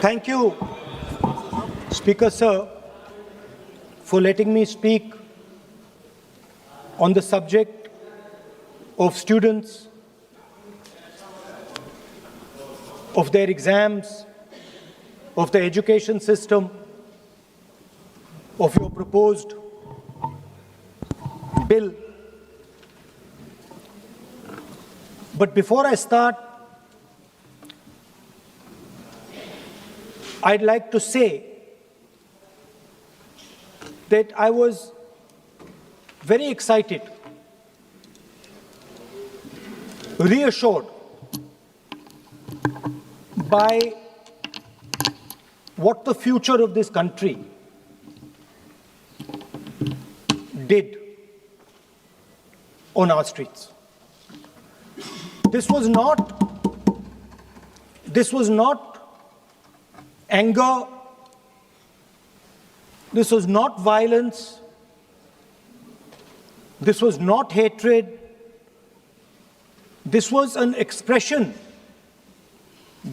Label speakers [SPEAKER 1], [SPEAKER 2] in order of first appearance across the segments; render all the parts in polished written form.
[SPEAKER 1] Thank you, Speaker Sir, for letting me speak on the subject of students, of their exams, of the education system, of your proposed bill. But before I start, I'd like to say that I was very excited, reassured by what the future of this country did on our streets. This was not anger, this was not violence, this was not hatred, this was an expression,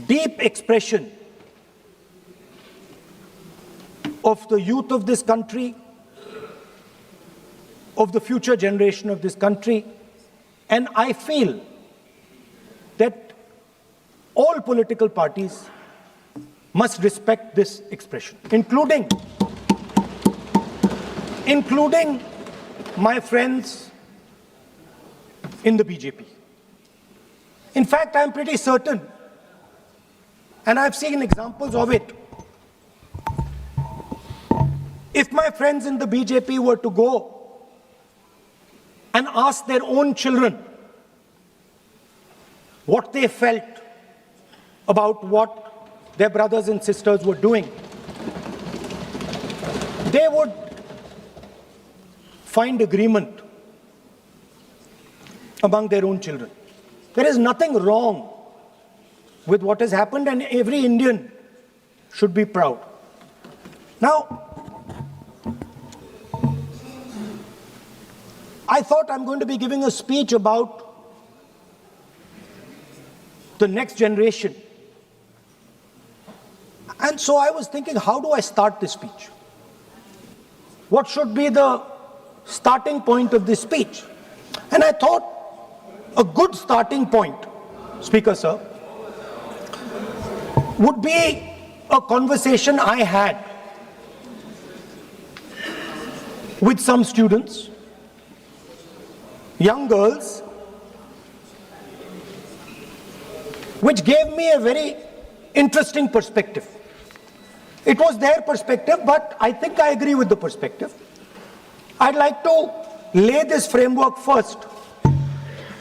[SPEAKER 1] deep expression of the youth of this country, of the future generation of this country, and I feel that all political parties must respect this expression, including my friends in the BJP. In fact, I'm pretty certain, and I've seen examples of it, if my friends in the BJP were to go and ask their own children what they felt about what their brothers and sisters were doing, they would find agreement among their own children. There is nothing wrong with what has happened, and every Indian should be proud. Now, I thought I'm going to be giving a speech about the next generation. And so I was thinking, how do I start this speech? What should be the starting point of this speech? And I thought a good starting point, Speaker Sir, would be a conversation I had with some students, young girls, which gave me a very interesting perspective. It was their perspective, but I think I agree with the perspective. I'd like to lay this framework first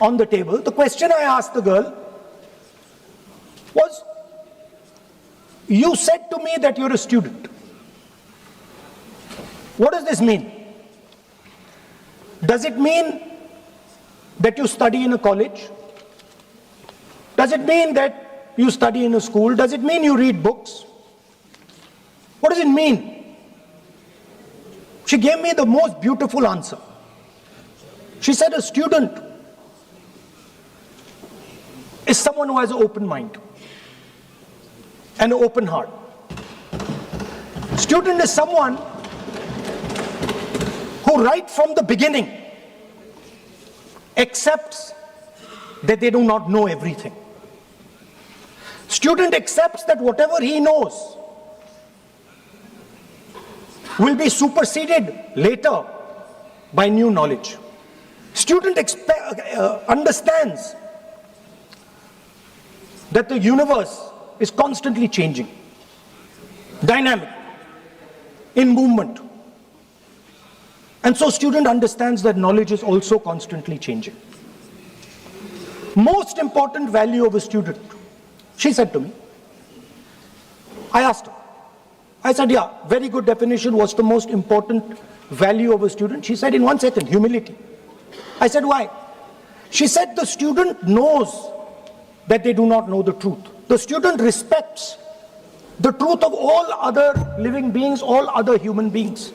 [SPEAKER 1] on the table. The question I asked the girl was, you said to me that you're a student. What does this mean? Does it mean that you study in a college? Does it mean that you study in a school? Does it mean you read books? What does it mean? She gave me the most beautiful answer. She said a student is someone who has an open mind and an open heart. Student is someone who right from the beginning accepts that they do not know everything. Student accepts that whatever he knows will be superseded later by new knowledge. Student understands that the universe is constantly changing, dynamic, in movement. And so student understands that knowledge is also constantly changing. Most important value of a student, she said to me. I asked her. I said, yeah, very good definition. What's the most important value of a student? She said in 1 second, humility. I said, why? She said the student knows that they do not know the truth. The student respects the truth of all other living beings, all other human beings.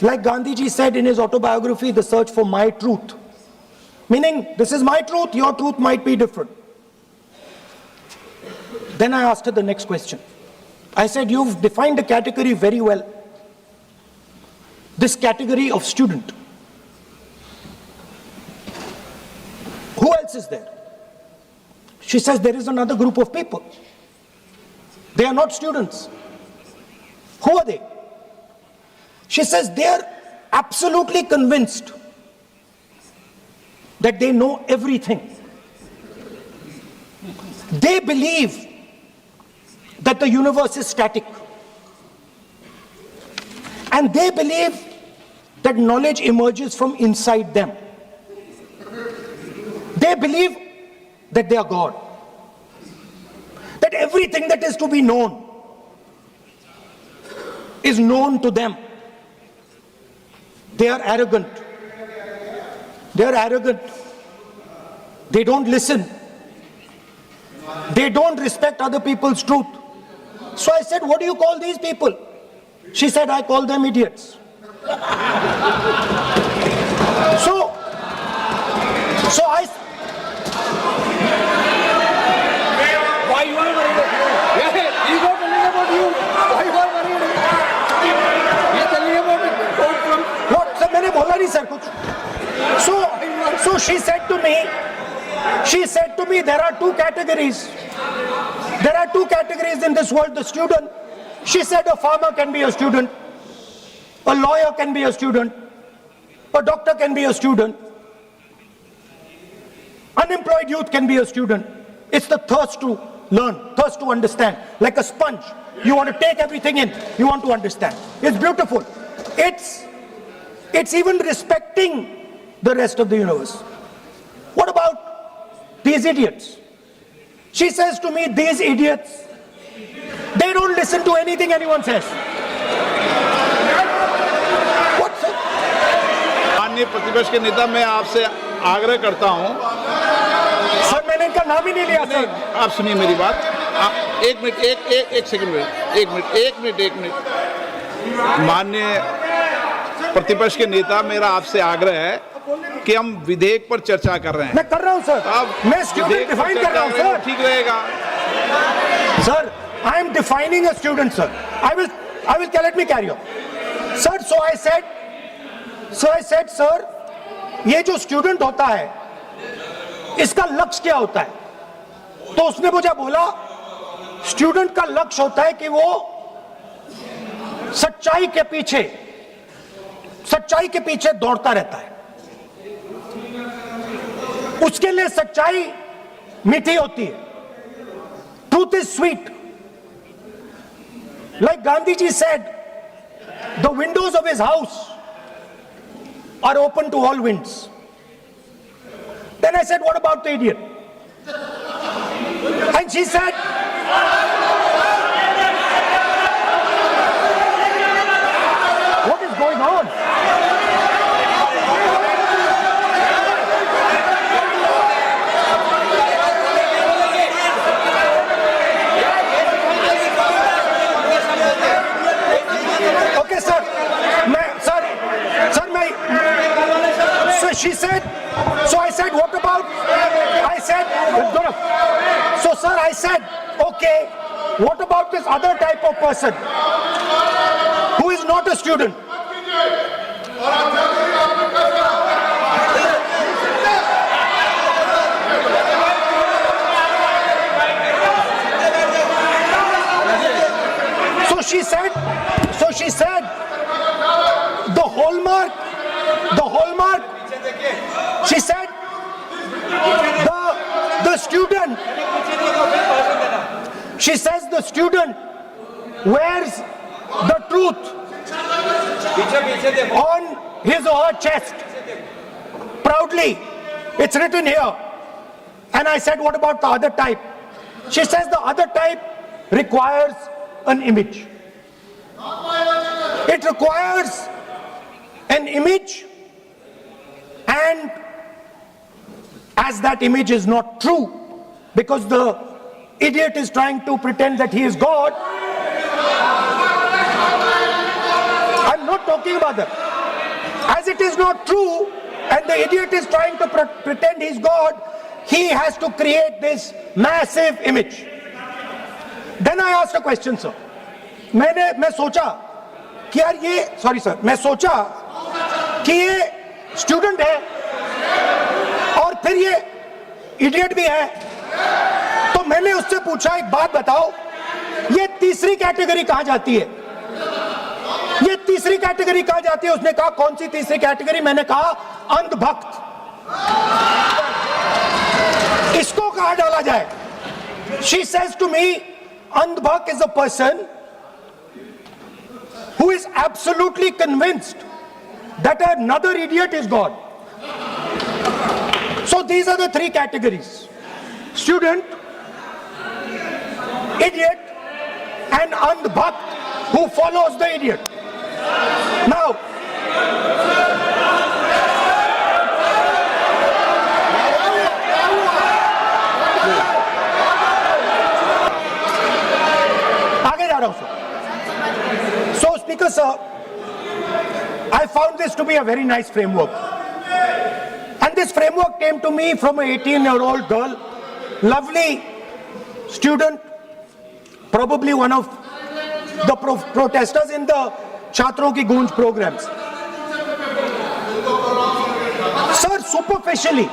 [SPEAKER 1] Like Gandhiji said in his autobiography, The Search for My Truth. Meaning, this is my truth, your truth might be different. Then I asked her the next question. I said, you've defined a category very well. This category of student. Who else is there? She says there is another group of people. They are not students. Who are they? She says they are absolutely convinced that they know everything. They believe that the universe is static. And they believe that knowledge emerges from inside them. They believe that they are God. That everything that is to be known is known to them. They are arrogant. They are arrogant. They don't listen. They don't respect other people's truth. So I said, what do you call these people? She said, I call them idiots. So I...
[SPEAKER 2] Why you are worried? Yeah, he got telling about you. Why you are worried? He is telling about it.
[SPEAKER 1] What? Sir, मैंने बोला नहीं sir कुछ. So she said to me, there are two categories. There are two categories in this world, the student. She said a farmer can be a student, a lawyer can be a student, a doctor can be a student, unemployed youth can be a student. It's the thirst to learn, thirst to understand, like a sponge. You want to take everything in, you want to understand. It's beautiful. It's even respecting the rest of the universe. What about these idiots? She says to me, these idiots, they don't listen to anything anyone says. What, sir?
[SPEAKER 3] माननीय प्रतिपक्ष के नेता, मैं आपसे आग्रह करता हूं.
[SPEAKER 1] Sir, मैंने इनका नाम ही नहीं लिया सर.
[SPEAKER 3] आप सुनिए मेरी बात. एक मिनट. माननीय प्रतिपक्ष के नेता, मेरा आपसे आग्रह है कि हम विधेयक पर चर्चा कर रहे हैं.
[SPEAKER 1] मैं कर रहा हूं सर. मैं स्टूडेंट डिफाइन कर रहा हूं सर.
[SPEAKER 3] ठीक रहेगा.
[SPEAKER 1] Sir, I am defining a student, sir. I will let me carry on. Sir, so I said, sir, ये जो student होता है, इसका लक्ष्य क्या होता है? तो उसने मुझे बोला, student का लक्ष्य होता है कि वो सच्चाई के पीछे दौड़ता रहता है. उसके लिए सच्चाई मीठी होती है. Truth is sweet. Like Gandhiji said, the windows of his house are open to all winds. Then I said, what about the idiot? And she said, what is going on? Okay, sir. So she said, so I said, what about? I said, so sir, I said, okay, what about this other type of person who is not a student? So she said, the hallmark, she said, the student, she says the student wears the truth on his or her chest proudly. It's written here. And I said, what about the other type? She says the other type requires an image. It requires an image, and as that image is not true, because the idiot is trying to pretend that he is God. I'm not talking about that. As it is not true, and the idiot is trying to pretend he's God, he has to create this massive image. Then I asked a question, sir. मैं सोचा कि यार ये, sorry sir, मैं सोचा कि ये student है और फिर ये इडियट भी है, तो मैंने उससे पूछा एक बात बताओ, ये तीसरी कैटेगरी कहां जाती है? ये तीसरी कैटेगरी कहां जाती है? उसने कहा कौन सी तीसरी कैटेगरी? मैंने कहा अंधभक्त। इसको कहां डाला जाए? She says to me, अंधभक्त is a person who is absolutely convinced that another idiot is God. So these are the three categories: student, idiot, and andhbhakt who follows the idiot. Now, आगे जा रहा हूं sir. So, Speaker sir, I found this to be a very nice framework. And this framework came to me from an 18-year-old girl, lovely student, probably one of the protesters in the Chhatron Ki Goonj programs. Sir, superficially,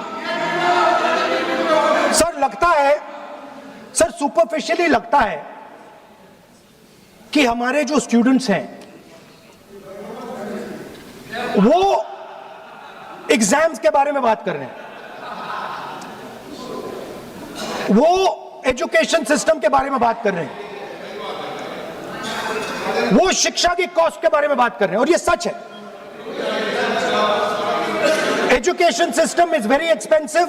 [SPEAKER 1] superficially लगता है कि हमारे जो students हैं वो exams के बारे में बात कर रहे हैं, वो एजुकेशन सिस्टम के बारे में बात कर रहे हैं, वो शिक्षा की कॉस्ट के बारे में बात कर रहे हैं. और ये सच है. Education system is very expensive.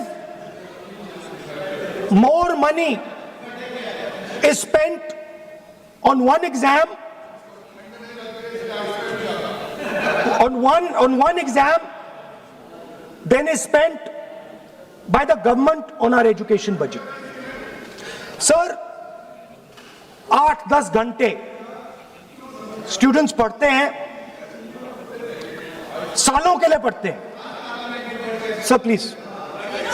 [SPEAKER 1] More money is spent on one exam, on one exam than is spent by the government on our education budget. Sir, 8-10 घंटे स्टूडेंट्स पढ़ते हैं, सालों के लिए पढ़ते हैं. Sir please.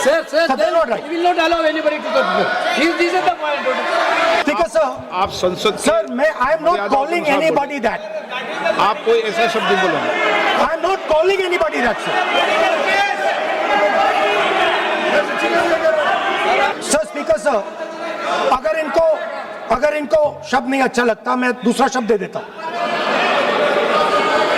[SPEAKER 2] Sir,
[SPEAKER 1] they're not right.
[SPEAKER 2] we will not allow anybody to talk. This is the point.
[SPEAKER 1] Speaker sir,
[SPEAKER 3] आप संसद
[SPEAKER 1] sir, I am not calling anybody that.
[SPEAKER 3] आप कोई ऐसा शब्द नहीं बोलो.
[SPEAKER 1] I am not calling anybody that, sir. Sir, Speaker sir, अगर इनको शब्द नहीं अच्छा लगता, मैं दूसरा शब्द दे देता हूं.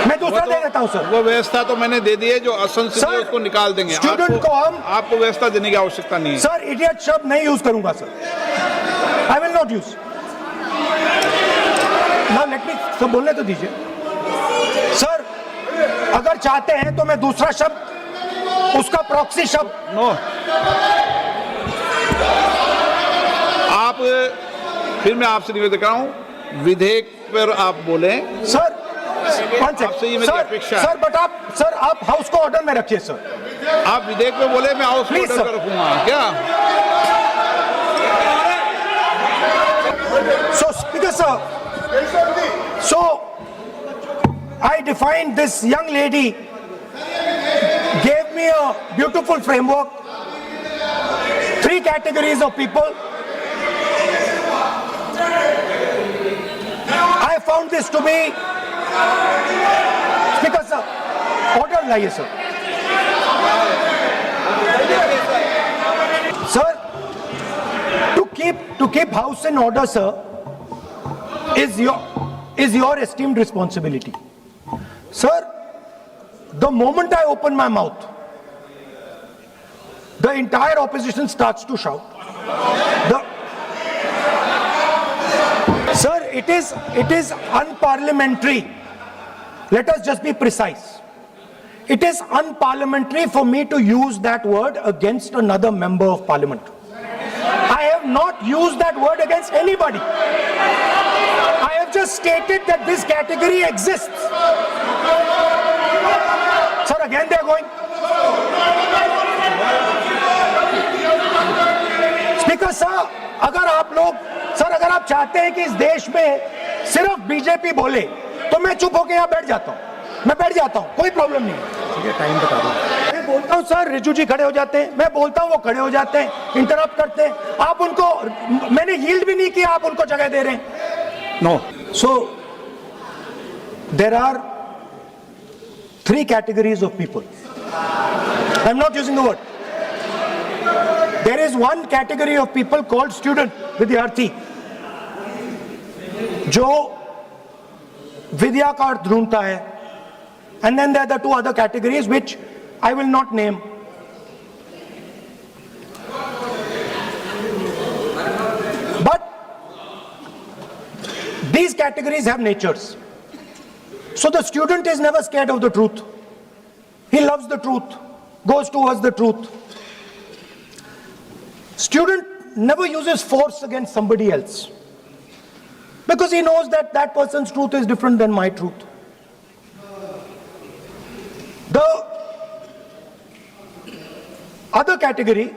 [SPEAKER 1] मैं दूसरा दे देता हूं सर.
[SPEAKER 3] वो व्यवस्था तो मैंने दे दी है, जो असंसदीय है उसको निकाल देंगे.
[SPEAKER 1] स्टूडेंट को हम,
[SPEAKER 3] आपको व्यवस्था देने की आवश्यकता नहीं है.
[SPEAKER 1] सर इडियट शब्द नहीं यूज करूंगा sir. I will not use. ना लेट मी सब बोलने तो दीजिए सर. अगर चाहते हैं तो मैं दूसरा शब्द, उसका प्रॉक्सी शब्द.
[SPEAKER 3] नो, आप फिर मैं आपसे निवेदन कर रहा हूं, विधेयक पर आप बोले
[SPEAKER 1] सर.
[SPEAKER 3] आपसे ये मेरी अपेक्षा है.
[SPEAKER 1] सर बट आप हाउस को ऑर्डर में रखिए सर.
[SPEAKER 3] आप विधेयक में बोले, मैं हाउस को ऑर्डर कर रखूंगा क्या?
[SPEAKER 1] So Speaker sir, so I defined, this young lady gave me a beautiful framework, 3 categories of people. I found this to be, Speaker sir, order लाइए sir. Sir, to keep house in order, sir, is your esteemed responsibility. Sir, the moment I open my mouth, the entire opposition starts to shout. Sir, it is unparliamentary. Let us just be precise. It is unparliamentary for me to use that word against another member of parliament. I have not used that word against anybody. I have just stated that this category exists. Sir, again they are going. Speaker sir, अगर आप चाहते हैं कि इस देश में सिर्फ BJP बोले, तो मैं चुप होकर यहाँ बैठ जाता हूँ. मैं बैठ जाता हूँ, कोई प्रॉब्लम नहीं है. टाइम बता दो. मैं बोलता हूं सर, रिजू जी खड़े हो जाते हैं, मैं बोलता हूं वो खड़े हो जाते हैं, इंटरप्ट करते हैं, आप उनको, मैंने यील्ड भी नहीं किया, आप उनको जगह दे रहे हैं. No. So there are 3 categories of people. I am not using the word. There is one category of people called student, विद्यार्थी, जो विद्या का अर्थ ढूंढता है. And then there are the 2 other categories which I will not name. But these categories have natures. So the student is never scared of the truth. He loves the truth, goes towards the truth. Student never uses force against somebody else, because he knows that that person's truth is different than my truth. The other category,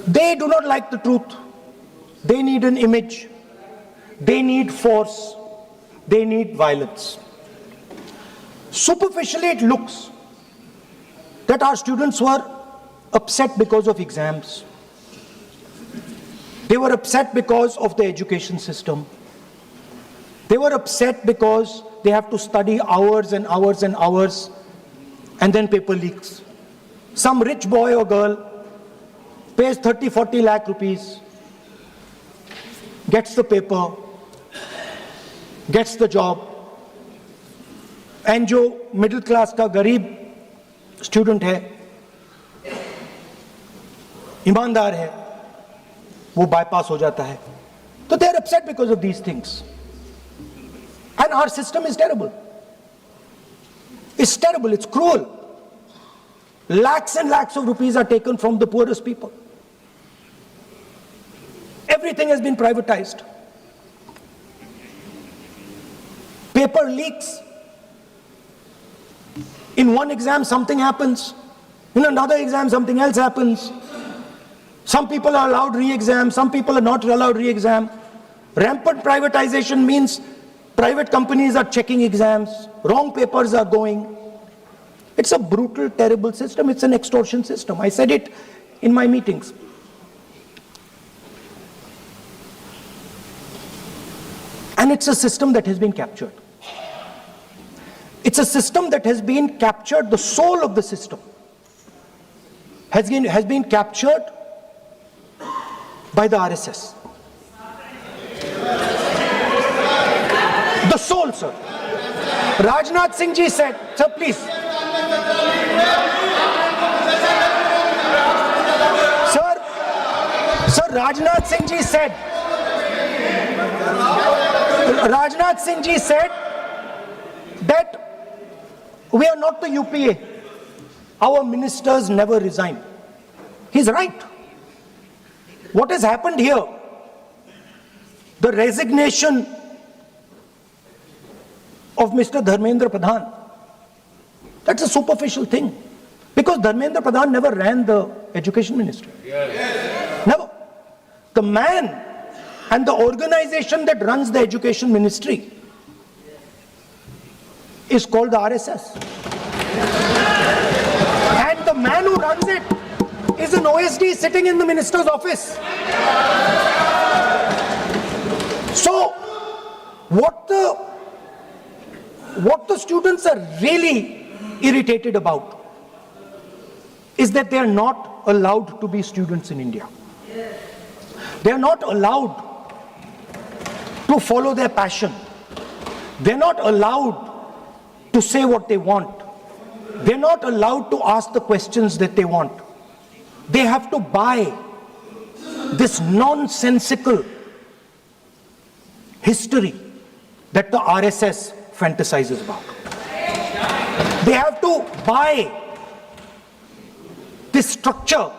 [SPEAKER 1] they do not like the truth. They need an image. They need force. They need violence. Superficially, it looks that our students were upset because of exams. They were upset because of the education system. They were upset because they have to study hours and hours and hours, and then paper leaks. Some rich boy or girl pays 30-40 lakh rupees, gets the paper, gets the job, and जो middle class का गरीब student है, ईमानदार है, वो bypass हो जाता है. तो they are upset because of these things. And our system is terrible. It's terrible, it's cruel. Lakhs and lakhs of rupees are taken from the poorest people. Everything has been privatized. Paper leaks. In one exam something happens. In another exam something else happens. Some people are allowed re-exam, some people are not allowed re-exam. Rampant privatization means private companies are checking exams, wrong papers are going. It's a brutal, terrible system. It's an extortion system. I said it in my meetings. And it's a system that has been captured. It's a system that has been captured, the soul of the system has been captured by the RSS. The soul, sir. Rajnath Singh ji said, sir, please. Sir, Rajnath Singh ji said, that we are not the UPA. Our ministers never resign. He's right. What has happened here? The resignation of Mr. Dharmendra Pradhan. That's a superficial thing. Because Dharmendra Pradhan never ran the education ministry. Yes. Never. The man and the organization that runs the education ministry is called the RSS. And the man who runs it is an OSD sitting in the minister's office. So, what the students are really irritated about is that they are not allowed to be students in India. They are not allowed to follow their passion. They are not allowed to say what they want. They are not allowed to ask the questions that they want. They have to buy this nonsensical history that the RSS fantasizes about. They have to buy this structure.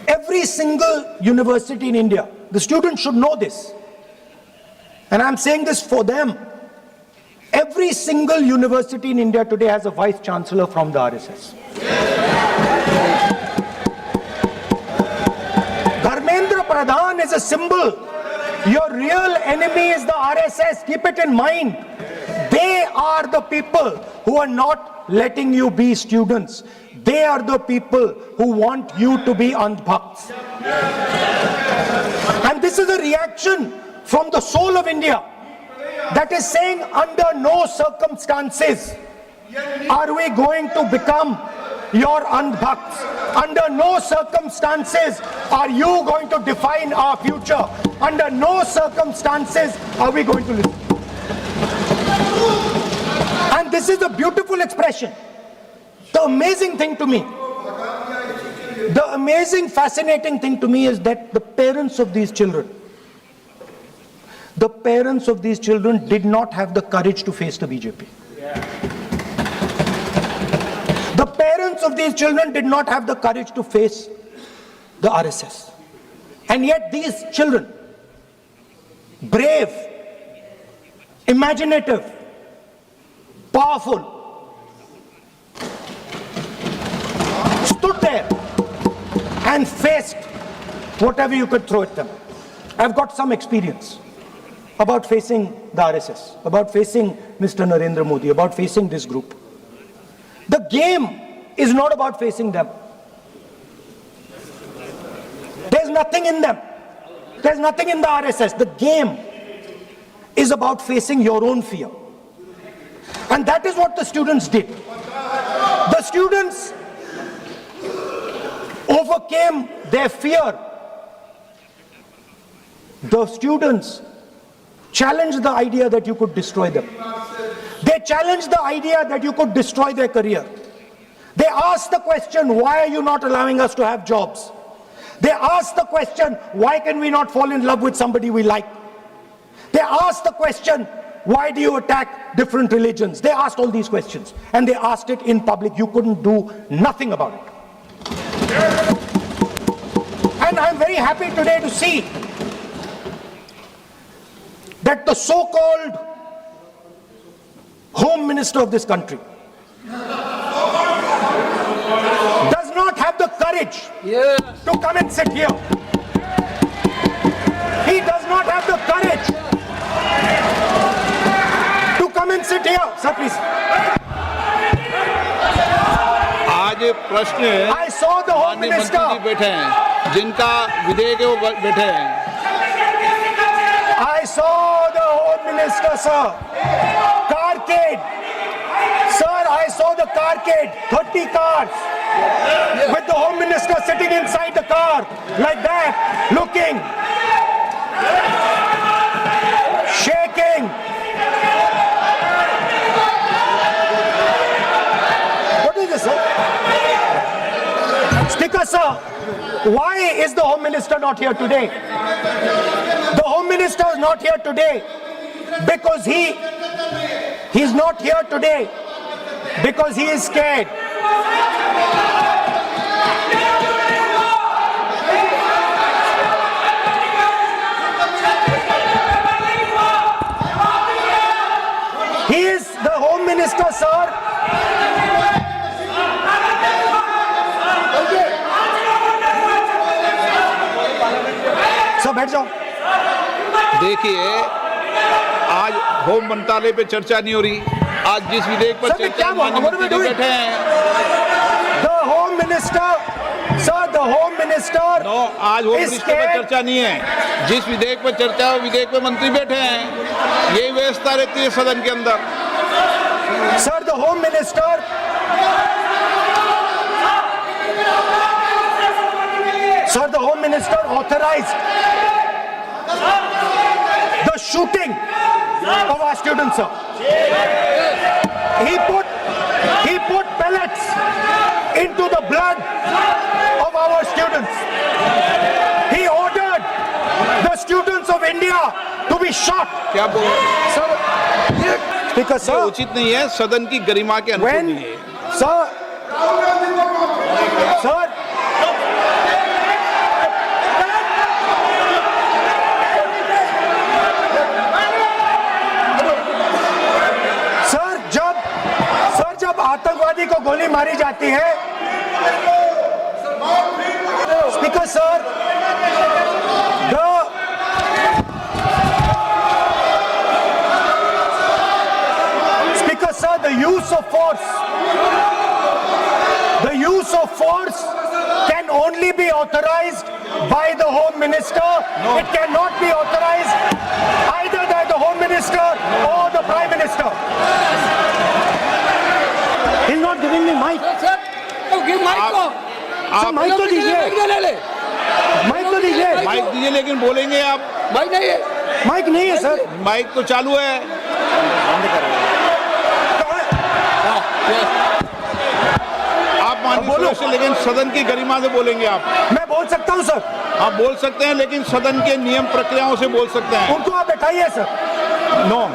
[SPEAKER 1] Every single university in India, the students should know this, and I'm saying this for them. Every single university in India today has a vice chancellor from the RSS. Dharmendra Pradhan is a symbol. Your real enemy is the RSS. Keep it in mind. They are the people who are not letting you be students. They are the people who want you to be andhbhakts. And this is a reaction from the soul of India that is saying, under no circumstances are we going to become your andhbhakts. Under no circumstances are you going to define our future. Under no circumstances are we going to listen. And this is a beautiful expression. The amazing thing to me, the amazing, fascinating thing to me is that the parents of these children did not have the courage to face the BJP. The parents of these children did not have the courage to face the RSS. And yet these children, brave, imaginative, powerful, stood there and faced whatever you could throw at them. I've got some experience about facing the RSS, about facing Mr. Narendra Modi, about facing this group. The game is not about facing them. There's nothing in them. There's nothing in the RSS. The game is about facing your own fear. And that is what the students did. The students overcame their fear. The students challenged the idea that you could destroy them. They challenged the idea that you could destroy their career. They asked the question, why are you not allowing us to have jobs? They asked the question, why can we not fall in love with somebody we like? They asked the question, why do you attack different religions? They asked all these questions, and they asked it in public. You couldn't do nothing about it. And I'm very happy today to see that the so-called Home Minister of this country does not have the courage to come and sit here. He does not have the courage to come and sit here. Sir, please.
[SPEAKER 3] आज प्रश्न है,
[SPEAKER 1] I saw the Home
[SPEAKER 3] माननीय मंत्री जी
[SPEAKER 1] Minister.
[SPEAKER 3] बैठे हैं, जिनका विधेयक है वो बैठे हैं.
[SPEAKER 1] I saw the Home Minister, sir. Carcade. Sir, I saw the carcade. 30 cars. With the Home Minister sitting inside the car. Like that. Looking. Shaking. What is this, sir? Speaker, sir. Why is the Home Minister not here today? The Home Minister is not here today because he's not here today because he is scared. He is the Home Minister, sir. Sir बैठ जाओ.
[SPEAKER 3] देखिए, आज home मंत्रालय पे चर्चा नहीं हो रही. आज जिस विधेयक पर
[SPEAKER 1] Sir,
[SPEAKER 3] चर्चा
[SPEAKER 1] क्या
[SPEAKER 3] माननीय
[SPEAKER 1] what are we
[SPEAKER 3] मंत्री जी
[SPEAKER 1] doing?
[SPEAKER 3] बैठे हैं.
[SPEAKER 1] The Home Minister, sir, the Home Minister
[SPEAKER 3] no, आज होम
[SPEAKER 1] is
[SPEAKER 3] मिनिस्टर पर
[SPEAKER 1] scared.
[SPEAKER 3] चर्चा नहीं है. जिस विधेयक पर चर्चा है, वो विधेयक पे मंत्री बैठे हैं. यही व्यवस्था रहती है सदन के अंदर.
[SPEAKER 1] Sir, the Home Minister. Sir, the Home Minister authorized the shooting of our students, sir. He put pellets into the blood of our students. He ordered the students of India to be shot.
[SPEAKER 3] क्या बोल रहे हैं?
[SPEAKER 1] Speaker,
[SPEAKER 3] ये
[SPEAKER 1] sir,
[SPEAKER 3] उचित नहीं है. सदन की गरिमा के अनुरूप नहीं है.
[SPEAKER 1] sir, जब आतंकवादी को गोली मारी जाती है, speaker sir, use of force. The use of force can only be authorized by the Home Minister.
[SPEAKER 3] No.
[SPEAKER 1] It cannot be authorized either by the Home Minister or the Prime Minister. He's not giving me mic.
[SPEAKER 2] Sir give mic को
[SPEAKER 1] sir mic तो दीजिए,
[SPEAKER 2] ले ले
[SPEAKER 1] mic तो दीजिए।
[SPEAKER 3] Mic दीजिए, लेकिन बोलेंगे आप।
[SPEAKER 2] माइक नहीं है
[SPEAKER 1] माइक नहीं है सर।
[SPEAKER 3] माइक तो चालू है। आप माननीय सदस्य, लेकिन सदन की गरिमा से बोलेंगे आप।
[SPEAKER 1] मैं बोल सकता हूं सर।
[SPEAKER 3] आप बोल सकते हैं, लेकिन सदन के नियम प्रक्रियाओं से बोल सकते हैं।
[SPEAKER 1] उनको आप बैठाइए सर।
[SPEAKER 3] नो।